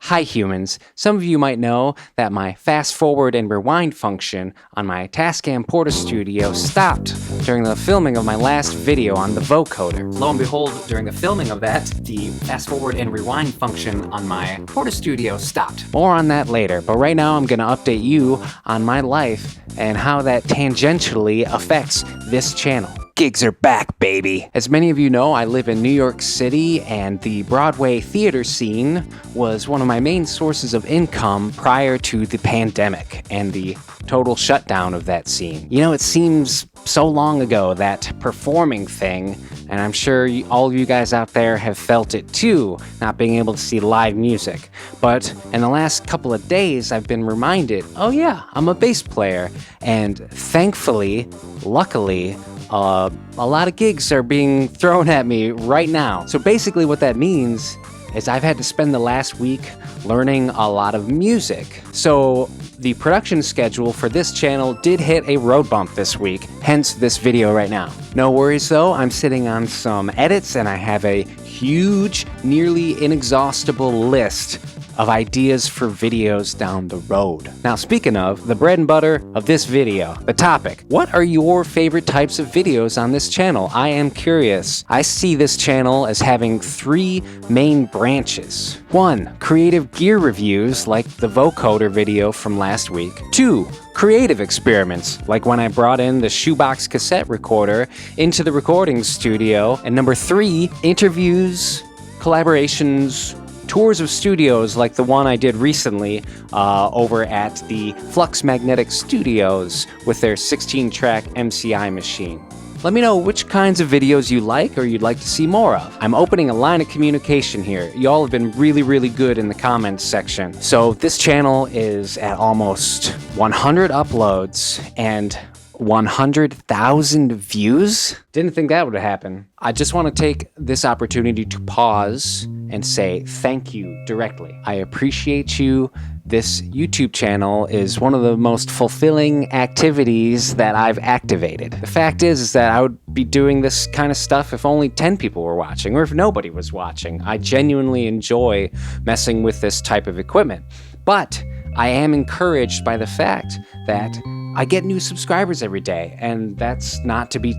Hi humans, some of you might know that my fast forward and rewind function on my TASCAM Porta Studio stopped during the filming of my last video on the vocoder. Lo and behold, during the filming of that, the fast forward and rewind function on my Porta Studio stopped. More on that later, but right now I'm going to update you on my life and how that tangentially affects this channel. Gigs are back, baby! As many of you know, I live in New York City, and the Broadway theater scene was one of my main sources of income prior to the pandemic and the total shutdown of that scene. You know, it seems so long ago, that performing thing, and I'm sure all of you guys out there have felt it too, not being able to see live music. But in the last couple of days, I've been reminded, oh yeah, I'm a bass player, and thankfully, luckily, a lot of gigs are being thrown at me right now. So basically what that means is I've had to spend the last week learning a lot of music. So the production schedule for this channel did hit a road bump this week, hence this video right now. No worries though, I'm sitting on some edits and I have a huge, nearly inexhaustible list of ideas for videos down the road. Now, speaking of, the bread and butter of this video, the topic. What are your favorite types of videos on this channel? I am curious. I see this channel as having three main branches. 1, creative gear reviews, like the vocoder video from last week. 2, creative experiments, like when I brought in the shoebox cassette recorder into the recording studio. And number 3, interviews, collaborations, tours of studios like the one I did recently over at the Flux Magnetic Studios with their 16-track MCI machine. Let me know which kinds of videos you like or you'd like to see more of. I'm opening a line of communication here. Y'all have been really good in the comments section. So this channel is at almost 100 uploads and 100,000 views? Didn't think that would happen. I just want to take this opportunity to pause and say thank you directly. I appreciate you. This YouTube channel is one of the most fulfilling activities that I've activated. The fact is that I would be doing this kind of stuff if only 10 people were watching or if nobody was watching. I genuinely enjoy messing with this type of equipment. But I am encouraged by the fact that I get new subscribers every day, and that's not to be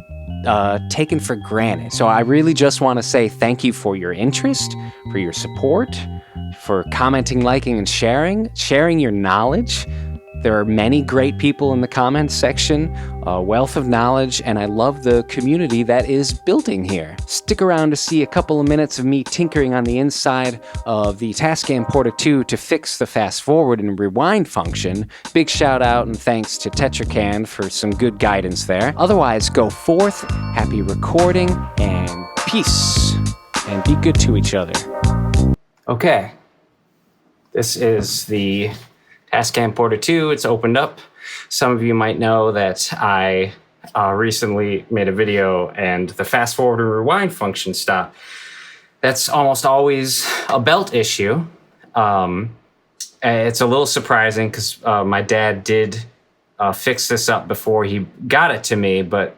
taken for granted. So I really just want to say thank you for your interest, for your support, for commenting, liking, and sharing your knowledge. There are many great people in the comments section, a wealth of knowledge, and I love the community that is building here. Stick around to see a couple of minutes of me tinkering on the inside of the TASCAM Porta Two to fix the fast forward and rewind function. Big shout out and thanks to Tetrakan for some good guidance there. Otherwise, go forth, happy recording, and peace. And be good to each other. Okay, this is the TASCAM Porta Two. It's opened up. Some of you might know that I recently made a video and the fast forward and rewind function stopped. That's almost always a belt issue. It's a little surprising because my dad did fix this up before he got it to me, but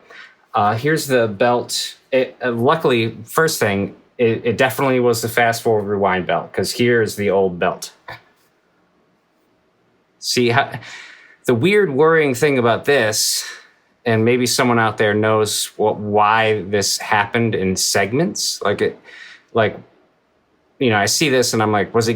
here's the belt. Luckily, first thing, it definitely was the fast forward rewind belt because here's the old belt. See, the weird worrying thing about this, and maybe someone out there knows why this happened in segments. I see this and I'm like, was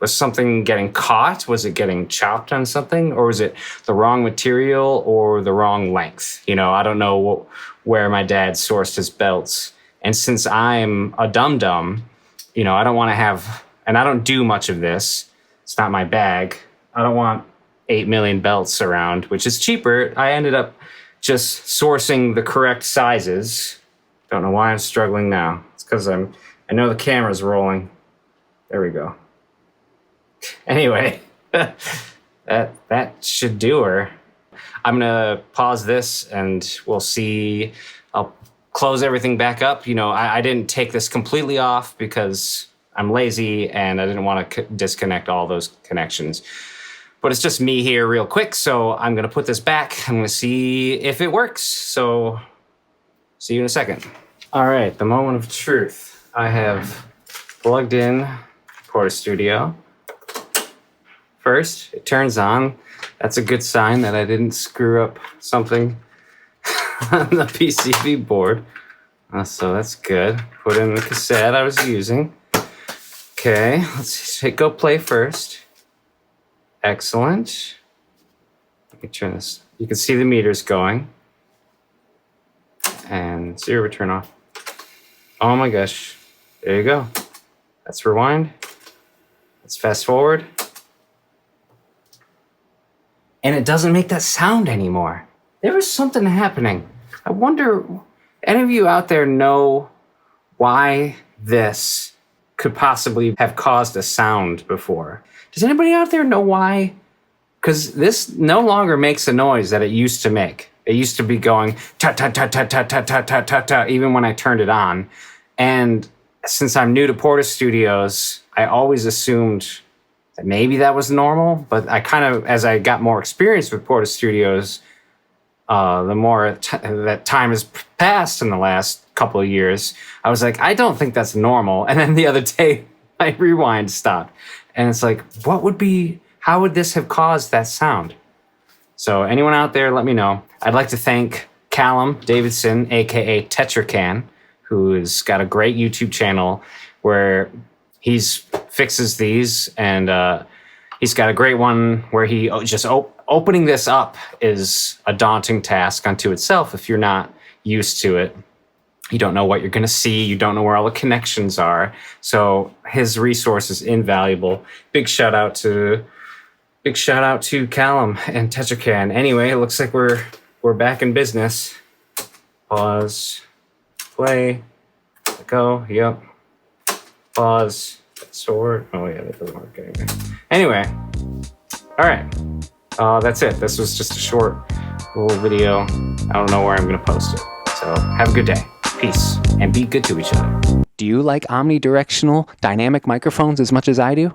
something getting caught? Was it getting chopped on something? Or was it the wrong material or the wrong length? I don't know where my dad sourced his belts. And since I'm a dum-dum, I don't want to have, and I don't do much of this. It's not my bag. I don't want 8 million belts around, which is cheaper. I ended up just sourcing the correct sizes. Don't know why I'm struggling now. It's because I know the camera's rolling. There we go. Anyway, that should do her. I'm gonna pause this and we'll see. I'll close everything back up. I didn't take this completely off because I'm lazy and I didn't want to disconnect all those connections. But it's just me here real quick, so I'm gonna put this back. I'm gonna see if it works. So see you in a second. All right, the moment of truth. I have plugged in Porta Studio. first. It turns on. That's a good sign that I didn't screw up something on the PCB board. So that's good. Put in the cassette I was using. Okay, let's hit go play first. Excellent. Let me turn this. You can see the meters going. And zero return off. Oh my gosh. There you go. Let's rewind. Let's fast forward. And it doesn't make that sound anymore. There was something happening. I wonder, any of you out there know why this could possibly have caused a sound before? Does anybody out there know why? Because this no longer makes a noise that it used to make. It used to be going ta ta ta ta ta ta ta ta ta ta even when I turned it on. And since I'm new to Porta Studios, I always assumed that maybe that was normal, but I kind of, as I got more experience with Porta Studios, the more that time has passed in the last couple of years, I was like, I don't think that's normal. And then the other day, my rewind stopped. And it's like, how would this have caused that sound? So anyone out there, let me know. I'd like to thank Callum Davidson, aka Tetrakan, who's got a great YouTube channel where he fixes these, and he's got a great one where he just opening this up is a daunting task unto itself if you're not used to it. You don't know what you're going to see. You don't know where all the connections are. So his resource is invaluable. Big shout out to Callum and Tetrakan. Anyway, it looks like we're back in business. Pause. Play. Go. Yep. Pause. Sword. Oh yeah, that doesn't work anyway. Anyway. All right. That's it. This was just a short little video. I don't know where I'm going to post it. So have a good day. Peace. And be good to each other. Do you like omnidirectional dynamic microphones as much as I do?